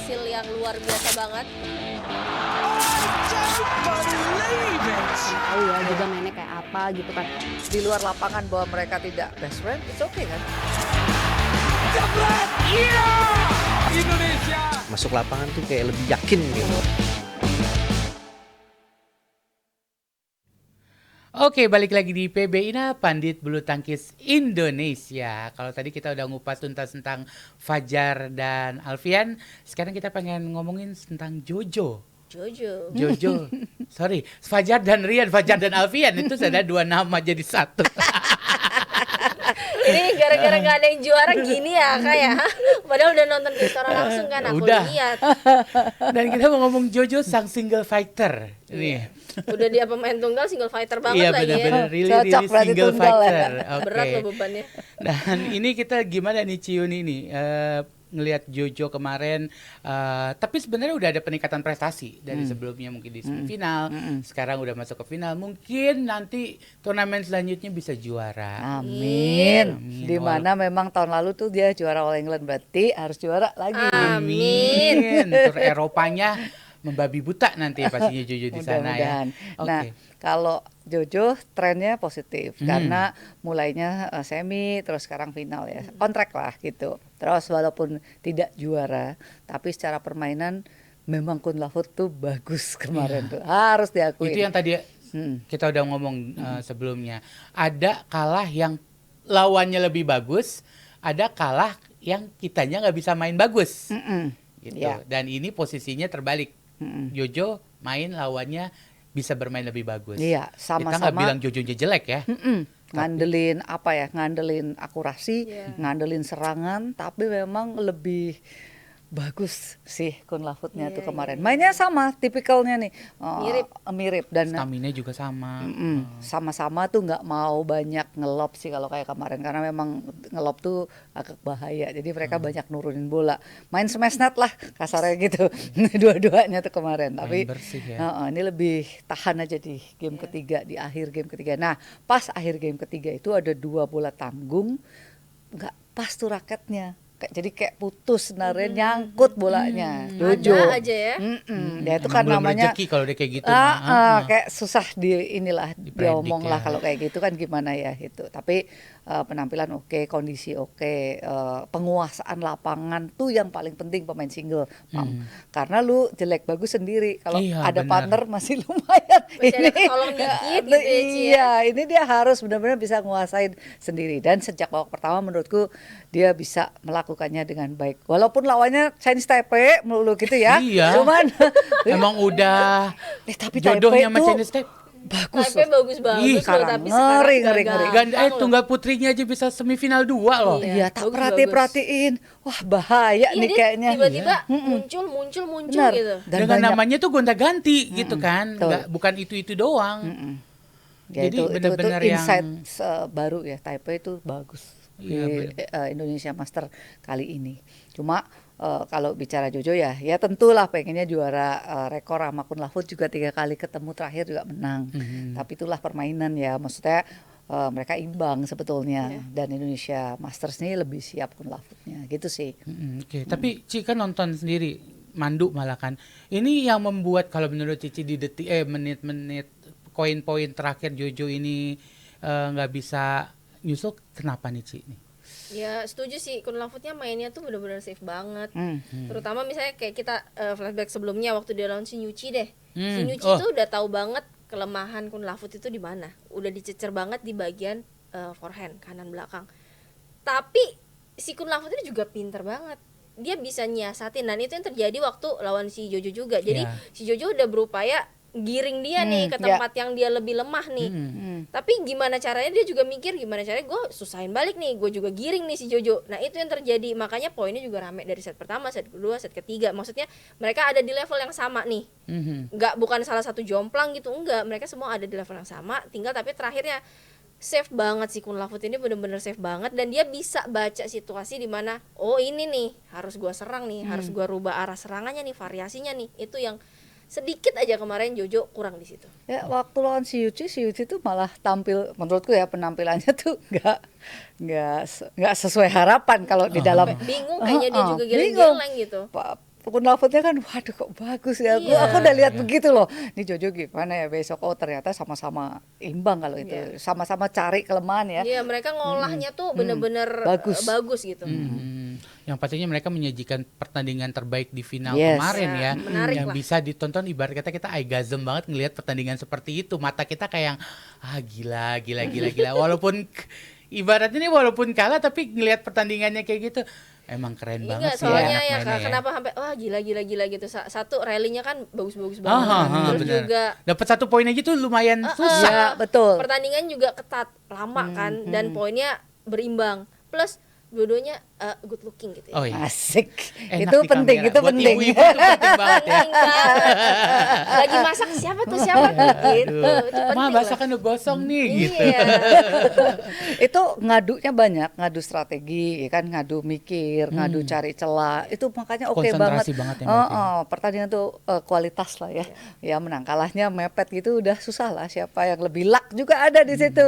hasil yang luar biasa banget. Tahu ya juga mainnya kayak apa gitu kan. Di luar lapangan bahwa mereka tidak best friend, it's okay kan? Indonesia Masuk lapangan tuh kayak lebih yakin gitu. Oke, balik lagi di PB Ina Pandit Bulu Tangkis Indonesia. Kalau tadi kita udah ngupas tuntas tentang Fajar dan Alfian, sekarang kita pengen ngomongin tentang Jojo. Jojo. Sorry, Fajar dan Rian, Fajar dan Alfian itu sudah dua nama jadi satu. Ini gara-gara gak ada yang juara gini ya Kak ya. Padahal udah nonton restoran langsung kan, aku Udah. lihat. Dan kita mau ngomong Jojo sang single fighter. Nih. Udah dia pemain tunggal single fighter banget Iya lagi ya. benar-benar really Cocok berarti single tunggal ya. fighter. Oke. Berat loh bebannya. Dan ini kita gimana nih Ciun ini ngelihat Jojo kemarin, tapi sebenarnya udah ada peningkatan prestasi dari sebelumnya mungkin di semifinal, sekarang udah masuk ke final, mungkin nanti turnamen selanjutnya bisa juara. Amin. Amin. Di mana memang tahun lalu tuh dia juara All England, berarti harus juara lagi. Amin. Tur Eropanya membabi buta nanti pastinya Jojo di sana ya. Mudah-mudahan. Oke. Nah, kalau Jojo trennya positif karena mulainya semi terus sekarang final ya. On track lah gitu. Terus walaupun tidak juara, tapi secara permainan memang Kun Lafut tuh bagus kemarin tuh. Harus diakui. Itu yang tadi kita udah ngomong sebelumnya. Ada kalah yang lawannya lebih bagus, ada kalah yang kitanya nggak bisa main bagus. Gitu. Ya. Dan ini posisinya terbalik. Jojo main lawannya bisa bermain lebih bagus. Iya, Kita nggak sama-sama bilang Jojo jelek ya. ngandelin apa ya, ngandelin akurasi, ngandelin serangan, tapi memang lebih bagus sih Kun Lafutnya tuh kemarin. Mainnya sama, tipikalnya nih, mirip dan Stamina juga sama. sama-sama tuh nggak mau banyak ngelop sih kalau kayak kemarin karena memang ngelop tuh agak bahaya. Jadi mereka banyak nurunin bola, main smash net lah kasarnya gitu. Dua-duanya tuh kemarin. Tapi bersih ya. ini lebih tahan aja di game ketiga, di akhir game ketiga. Nah pas akhir game ketiga itu ada 2 bola tanggung, nggak pas tuh raketnya. Jadi kayak putus sebenarnya, nyangkut bolanya. Jojo. Ada aja ya. Ya itu Emang kan belum namanya rezeki kalau dia kayak gitu. kayak susah diomong ya. lah kalau kayak gitu kan gimana ya itu. Tapi penampilan oke, kondisi oke, penguasaan lapangan tuh yang paling penting pemain single. Karena lu jelek bagus sendiri. Kalau Iya, ada benar. partner masih lumayan. Masih ada ketolong dikit gitu ya, Ci, ya. Iya, ini dia harus benar-benar bisa nguasain sendiri. Dan sejak babak pertama menurutku dia bisa melakukannya dengan baik. Walaupun lawannya Chinese Taipei melulu gitu ya. Iya. Cuman Emang udah tapi jodohnya sama Taipei tuh Chinese Taipei. bagus Taipei loh. bagus-bagus Ih, loh, sekarang tapi ngeri, sekarang ngeri, gagal. ngeri. Tunggal putrinya aja bisa semifinal 2 loh. Iya, tak bagus, perhatiin. Wah, bahaya Iya, nih dia kayaknya. tiba-tiba muncul Benar. gitu. Dan Dengan banyak- namanya tuh gonta-ganti gitu kan. betul. Bukan itu doang. Ya, Jadi itu benar-benar insight yang baru ya. Taipei itu bagus Iya, di Indonesia Master kali ini. Cuma kalau bicara Jojo ya tentulah pengennya juara rekor sama Kun Lafut juga 3 kali ketemu terakhir juga menang. Tapi itulah permainan ya, maksudnya mereka imbang sebetulnya dan Indonesia Masters ini lebih siap Kun Lafutnya gitu sih. Oke. Tapi Ci kan nonton sendiri, mandu malah kan. Ini yang membuat kalau menurut Cici di menit-menit poin-poin terakhir Jojo ini nggak bisa nyusul, kenapa nih Ci? Ya setuju sih, Kun Lafutnya mainnya tuh benar-benar safe banget. Terutama misalnya kayak kita flashback sebelumnya waktu dia lawan si Nyuci deh. Si Nyuci tuh udah tahu banget kelemahan Kun Lafut itu di mana. Udah dicecer banget di bagian forehand kanan belakang. Tapi si Kun Lafut itu juga pinter banget. Dia bisa nyiasatin, dan itu yang terjadi waktu lawan si Jojo juga. Jadi si Jojo udah berupaya giring dia nih ke tempat yang dia lebih lemah nih. Tapi gimana caranya dia juga mikir gimana caranya gue susahin balik nih, gue juga giring nih si Jojo. Nah itu yang terjadi, makanya poinnya juga rame dari set pertama, set kedua, set ketiga. Maksudnya mereka ada di level yang sama nih. Bukan salah satu jomplang gitu, enggak. Mereka semua ada di level yang sama, tinggal tapi terakhirnya safe banget sih Kun Lafut ini, bener-bener safe banget. Dan dia bisa baca situasi di mana, oh ini nih harus gue serang nih, harus gue rubah arah serangannya nih, variasinya nih. Itu yang sedikit aja kemarin Jojo kurang di situ. Ya waktu lawan si Yuci tuh malah tampil, menurutku ya penampilannya tuh nggak sesuai harapan kalau di dalam. Bingung kayaknya dia juga bingung. geleng-geleng gitu. Kun Lafutnya kan waduh kok bagus ya. Iya. Aku udah lihat begitu loh. Ini Jojo gimana ya besok, oh ternyata sama-sama imbang kalau itu. Iya. Sama-sama cari kelemahan ya. Iya, mereka ngolahnya tuh bener-bener Bagus. gitu. Yang pastinya mereka menyajikan pertandingan terbaik di final Yes. kemarin ya, Menarik yang lah. bisa ditonton. Ibarat kata kita orgasm banget ngelihat pertandingan seperti itu. Mata kita kayak gila. Walaupun ibaratnya nih walaupun kalah tapi ngelihat pertandingannya kayak gitu, emang keren banget Enggak, sih soalnya anak ya mainnya ya. kenapa sampai gila gitu. Satu rallynya kan bagus-bagus banget. Terus Bener. juga Dapat 1 poin aja tuh lumayan susah. Ya, betul. pertandingan juga ketat, lama kan, dan poinnya berimbang. Plus dua-duanya good looking gitu ya. Oh iya. Asik. Enak Itu di penting, kamera. itu Buat penting. ibu-ibu itu penting banget ya. Penting banget. Lagi masak siapa tuh gitu. Itu Ma, penting masakan lah. udah gosong nih gitu. Iya. Itu ngadunya banyak, ngadu strategi, ya kan, ngadu mikir, ngadu cari celah. Itu makanya oke banget. Konsentrasi banget ya mereka. Pertandingan tuh kualitas lah ya. Ya menang kalahnya mepet gitu udah susah lah, siapa yang lebih luck juga ada di situ.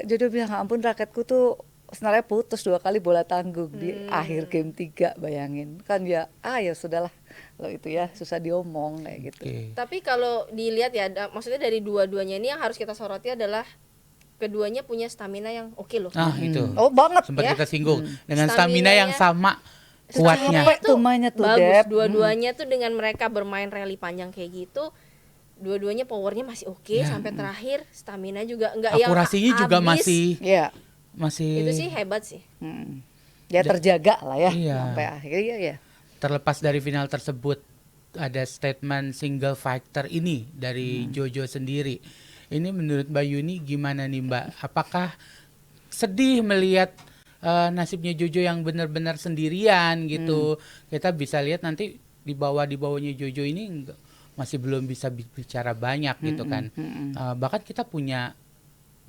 Jojo bilang, ampun raketku tuh sebenarnya putus 2 kali bola tanggung di akhir game 3, bayangin. Kan ya sudahlah. Kalau itu ya susah diomong kayak gitu. Oke. Tapi kalau dilihat ya, maksudnya dari dua-duanya ini yang harus kita soroti adalah keduanya punya stamina yang oke loh. Itu. Oh banget Sempat ya. kita singgung dengan stamina Stamina-nya- yang sama kuatnya. Capek tuh mainnya tuh, bagus. Dep. Dua-duanya tuh dengan mereka bermain rally panjang kayak gitu, dua-duanya powernya masih oke sampai terakhir, stamina juga enggak yang Akurasinya juga habis. Iya. masih Itu sih hebat sih. Ya terjaga lah ya Iya. sampai akhirnya ya. terlepas dari final tersebut. Ada statement single fighter ini dari Jojo sendiri. Ini menurut Mbak Yuni gimana nih Mbak? Apakah sedih melihat nasibnya Jojo yang benar-benar sendirian gitu? Kita bisa lihat nanti di bawahnya Jojo ini masih belum bisa bicara banyak gitu kan. Bahkan kita punya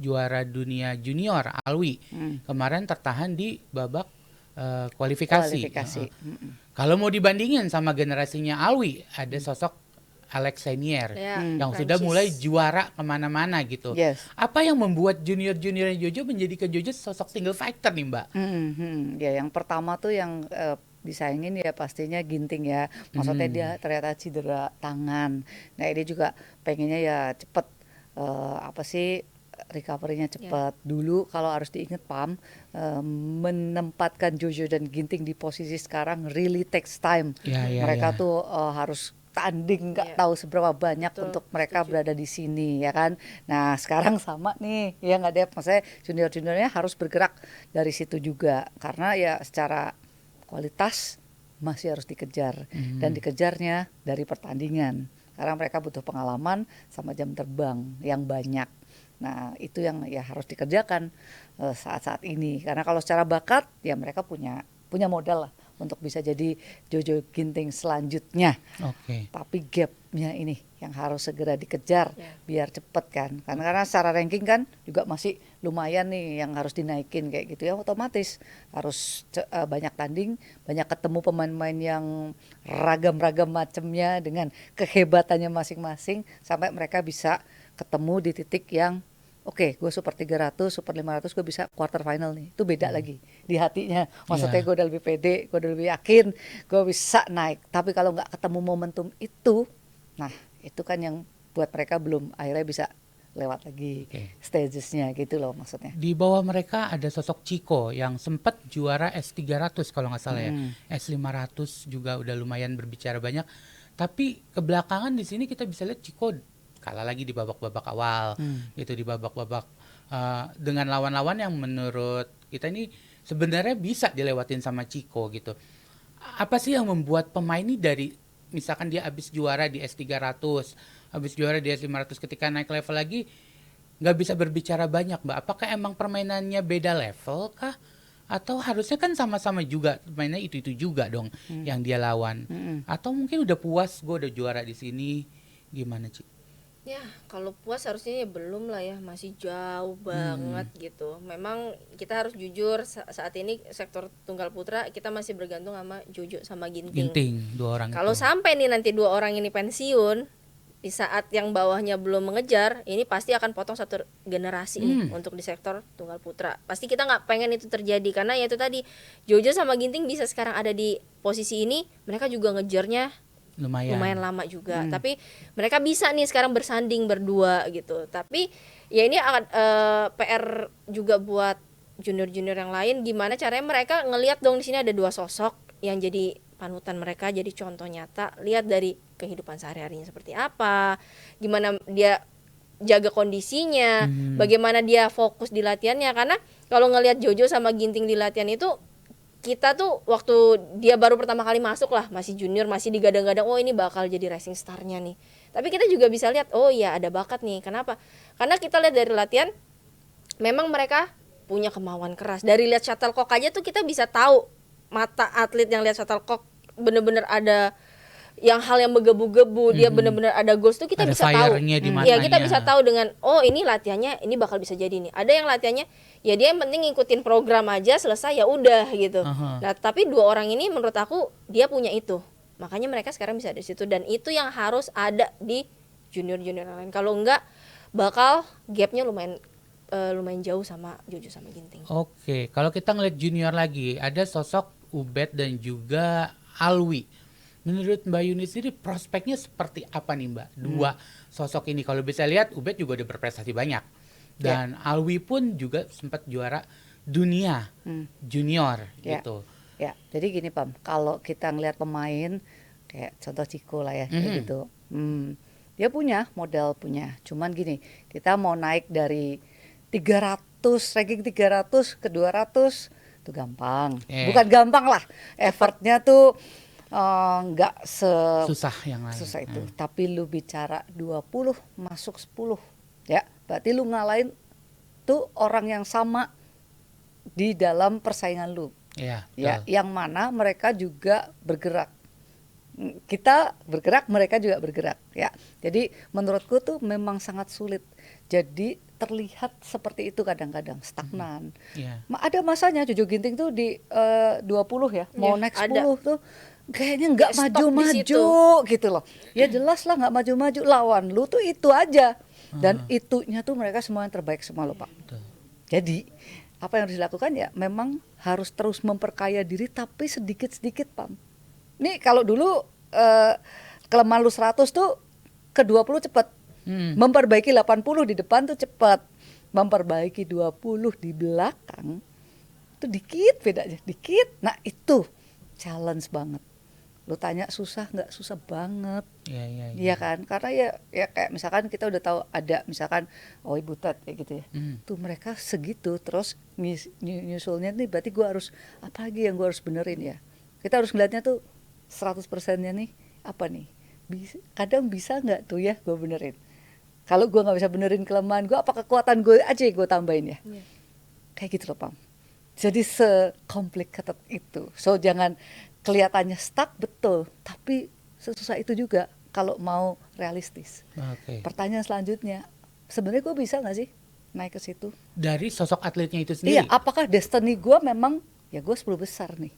juara dunia junior Alwi kemarin tertahan di babak kualifikasi. Kalau mau dibandingin sama generasinya Alwi, ada sosok Alex Senior Ya, yang Prancis. sudah mulai juara kemana-mana gitu. Yes. Apa yang membuat junior-juniornya Jojo menjadikan Jojo sosok single fighter nih Mbak? Ya yang pertama tuh yang disayangin ya pastinya Ginting ya. Maksudnya dia ternyata cedera tangan. Nah ini juga pengennya ya cepet recovery-nya cepat. Dulu kalau harus diingat Pam, menempatkan Jojo dan Ginting di posisi sekarang really takes time. Mereka tuh harus tanding nggak tahu seberapa banyak untuk mereka berada di sini ya kan. Nah sekarang sama nih ya nggak ada, maksudnya junior-juniornya harus bergerak dari situ juga karena ya secara kualitas masih harus dikejar dan dikejarnya dari pertandingan karena mereka butuh pengalaman sama jam terbang yang banyak. Nah itu yang ya harus dikerjakan saat-saat ini karena kalau secara bakat ya mereka punya modal lah untuk bisa jadi Jojo Ginting selanjutnya. Tapi gapnya ini yang harus segera dikejar biar cepet kan. Karena secara ranking kan juga masih lumayan nih yang harus dinaikin kayak gitu ya, otomatis harus banyak tanding, banyak ketemu pemain-pemain yang ragam-ragam macamnya dengan kehebatannya masing-masing sampai mereka bisa ketemu di titik yang oke, gue super 300, super 500 gue bisa quarter final nih. Itu beda lagi di hatinya. Maksudnya gue udah lebih pede, gue udah lebih yakin, gue bisa naik. Tapi kalau nggak ketemu momentum itu, nah itu kan yang buat mereka belum akhirnya bisa lewat lagi stagesnya gitu loh maksudnya. Di bawah mereka ada sosok Chico yang sempat juara S300 kalau nggak salah ya. S500 juga udah lumayan berbicara banyak. Tapi kebelakangan di sini kita bisa lihat Chico kalah lagi di babak-babak awal gitu, di babak-babak dengan lawan-lawan yang menurut kita ini sebenarnya bisa dilewatin sama Chico gitu. Apa sih yang membuat pemain ini dari misalkan dia habis juara di S300, habis juara di S500 ketika naik level lagi nggak bisa berbicara banyak Mbak? Apakah emang permainannya beda level kah? Atau harusnya kan sama-sama juga mainnya itu juga dong yang dia lawan? Atau mungkin udah puas gue udah juara di sini, gimana Ci? Ya, kalau puas harusnya ya belum lah ya, masih jauh banget gitu. Memang kita harus jujur saat ini sektor tunggal putra kita masih bergantung sama Jojo sama Ginting. Dua orang. Kalau sampai nih nanti 2 orang ini pensiun, di saat yang bawahnya belum mengejar, ini pasti akan potong satu generasi nih untuk di sektor tunggal putra. Pasti kita nggak pengen itu terjadi, karena ya itu tadi, Jojo sama Ginting bisa sekarang ada di posisi ini, mereka juga ngejarnya lumayan lama juga. Tapi mereka bisa nih sekarang bersanding berdua gitu. Tapi ya ini akan PR juga buat junior-junior yang lain, gimana caranya mereka ngelihat dong di sini ada dua sosok yang jadi panutan mereka, jadi contoh nyata. Lihat dari kehidupan sehari-harinya seperti apa, gimana dia jaga kondisinya, bagaimana dia fokus di latihannya. Karena kalau ngelihat Jojo sama Ginting di latihan itu, kita tuh waktu dia baru pertama kali masuk lah, masih junior, masih digadang-gadang, oh ini bakal jadi racing star-nya nih. Tapi kita juga bisa lihat, oh iya ada bakat nih. Kenapa? Karena kita lihat dari latihan, memang mereka punya kemauan keras. Dari lihat shuttlecock aja tuh kita bisa tahu, mata atlet yang lihat shuttlecock bener-bener ada hal yang menggebu-gebu, dia bener-bener ada goals tuh kita ada bisa tahu. Ya kita bisa tahu dengan, oh ini latihannya ini bakal bisa jadi nih. Ada yang latihannya ya dia yang penting ngikutin program aja, selesai ya udah gitu. Nah tapi dua orang ini menurut aku dia punya itu, makanya mereka sekarang bisa di situ, dan itu yang harus ada di junior-junior yang lain. Kalau enggak bakal gapnya lumayan jauh sama Jojo sama Ginting. Oke, kalau kita ngeliat junior lagi, ada sosok Ubed dan juga Alwi. Menurut Mbak Yuni sendiri prospeknya seperti apa nih Mbak? Dua sosok ini, kalau bisa lihat Ubed juga udah berprestasi banyak, dan Alwi pun juga sempat juara dunia junior gitu. Ya, jadi gini Pam, kalau kita ngelihat pemain kayak contoh Ciko lah ya, kayak gitu, dia punya modal, cuman gini, kita mau naik dari 300, ranking 300 ke 200 itu gampang, bukan gampang lah, effortnya tuh nggak susah yang lain. Susah itu. Tapi lu bicara 20 masuk 10, ya berarti lu ngalahin tuh orang yang sama di dalam persaingan lu. Ya, yang mana mereka juga bergerak. Kita bergerak, mereka juga bergerak, ya. Jadi menurutku tuh memang sangat sulit. Jadi terlihat seperti itu kadang-kadang stagnan. Ada masanya Jojo Ginting tuh di 20 ya, mau naik 10 tuh kayaknya nggak maju-maju gitu loh. Ya jelas lah nggak maju-maju, lawan lu tuh itu aja. Dan itunya tuh mereka semua yang terbaik semua loh Pak. Jadi apa yang harus dilakukan ya memang harus terus memperkaya diri, tapi sedikit-sedikit Pam. Nih kalau dulu kelemahan lu 100 tuh ke 20 cepat. Memperbaiki 80 di depan tuh cepat. Memperbaiki 20 di belakang tuh dikit bedanya, dikit. Nah itu challenge banget. Lu tanya susah nggak? Susah banget. Iya kan? Karena ya kayak misalkan kita udah tahu ada misalkan Ibu Ted kayak gitu ya. Tuh mereka segitu, terus nyusulnya nih berarti gue harus apa lagi yang gue harus benerin ya. Kita harus ngeliatnya tuh 100%-nya nih apa nih? Kadang bisa nggak tuh ya gue benerin. Kalau gue nggak bisa benerin kelemahan gue, apa kekuatan gue aja gue tambahin ya. Kayak gitu loh Pam. Jadi se-complicated itu. So jangan kelihatannya stuck, betul, tapi sesusah itu juga kalau mau realistis. Pertanyaan selanjutnya, sebenarnya gue bisa nggak sih naik ke situ? Dari sosok atletnya itu sendiri? Iya, apakah destiny gue memang, ya gue 10 besar nih.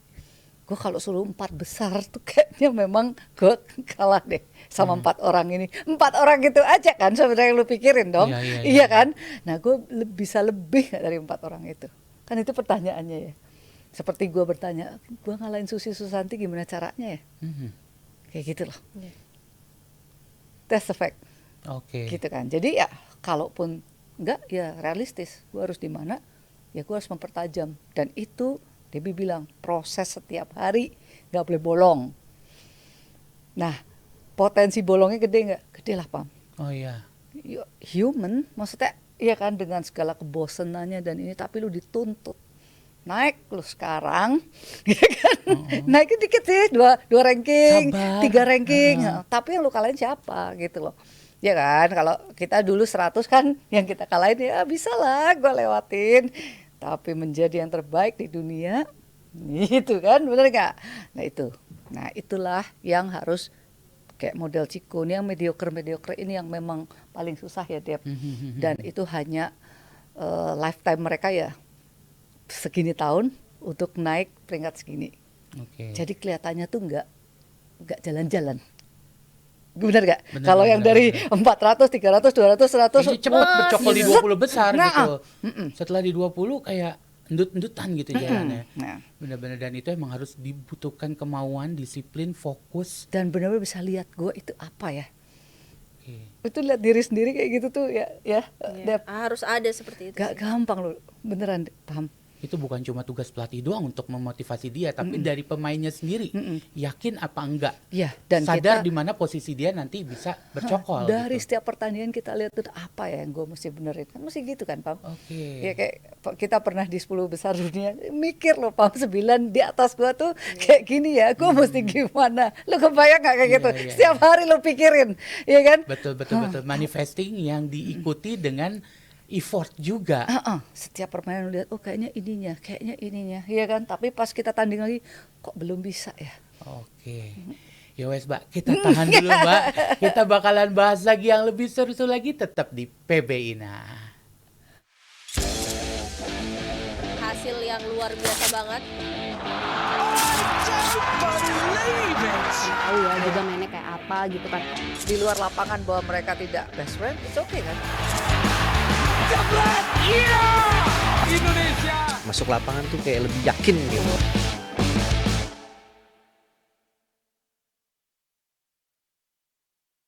Gue kalau suruh 4 besar tuh kayaknya memang gue kalah deh sama 4 orang ini. 4 orang gitu aja kan sebenarnya lu pikirin dong. Iya kan? Nah gue bisa lebih gak dari 4 orang itu? Kan itu pertanyaannya ya. Seperti gue bertanya, gue ngalahin Susi Susanti gimana caranya ya? Kayak gitu loh. That's the fact. Gitu kan. Jadi ya kalaupun enggak ya realistis. Gue harus di mana? Ya gue harus mempertajam. Dan itu Debbie bilang proses setiap hari, nggak boleh bolong. Nah, potensi bolongnya gede nggak? Gede lah Pam. Human, maksudnya iya kan dengan segala kebosanannya dan ini, tapi lu dituntut naik lu sekarang, ya kan? Naikin dikit sih, dua ranking, 3 ranking, tapi yang lu kalahin siapa gitu loh. Ya kan, kalau kita dulu 100 kan, yang kita kalahin ya bisa lah gue lewatin. Tapi menjadi yang terbaik di dunia, itu kan, bener gak? Nah itulah yang harus kayak model Ciko nih, yang mediocre ini yang memang paling susah ya Dep. Dan itu hanya lifetime mereka ya segini tahun untuk naik peringkat segini. Jadi kelihatannya tuh nggak jalan-jalan. Bener gak? Bener, Kalau yang bener, dari 400, 300, 200, 100 Ini cepat bercokol di 20 besar Nah, gitu. Setelah di 20 kayak endut-endutan gitu jalannya. Nah. Bener-bener, dan itu emang harus dibutuhkan kemauan, disiplin, fokus. Dan benar-benar bisa lihat gue itu apa ya. Oke. Itu lihat diri sendiri kayak gitu tuh ya Iya, Dep. harus ada seperti itu Gak sih. gampang loh, beneran paham. Itu bukan cuma tugas pelatih doang untuk memotivasi dia, tapi dari pemainnya sendiri. Yakin apa enggak? Iya, dan Sadar kita di mana posisi dia nanti bisa bercokol dari gitu. setiap pertandingan kita lihat tuh apa ya yang gue mesti benerin, kan mesti gitu kan Pam. Oke. Ya kayak kita pernah di 10 besar dunia, mikir loh Pam, 9 di atas gua tuh kayak gini ya, gua mesti gimana. Lu kebayang gak kayak Iya, gitu? iya, Setiap hari lu pikirin, ya kan? Betul. Manifesting yang diikuti dengan effort juga. Setiap permainan lu lihat, oh kayaknya ininya, ya kan? Tapi pas kita tanding lagi, kok belum bisa ya? Oke. Ya wes Mbak, kita tahan dulu Mbak. Kita bakalan bahas lagi yang lebih seru lagi tetap di PBI Nah. Hasil yang luar biasa banget. Tahu ya juga mainnya kayak apa gitu kan. Di luar lapangan bahwa mereka tidak best friend, it's okay kan? Masuk lapangan tuh kayak lebih yakin gitu.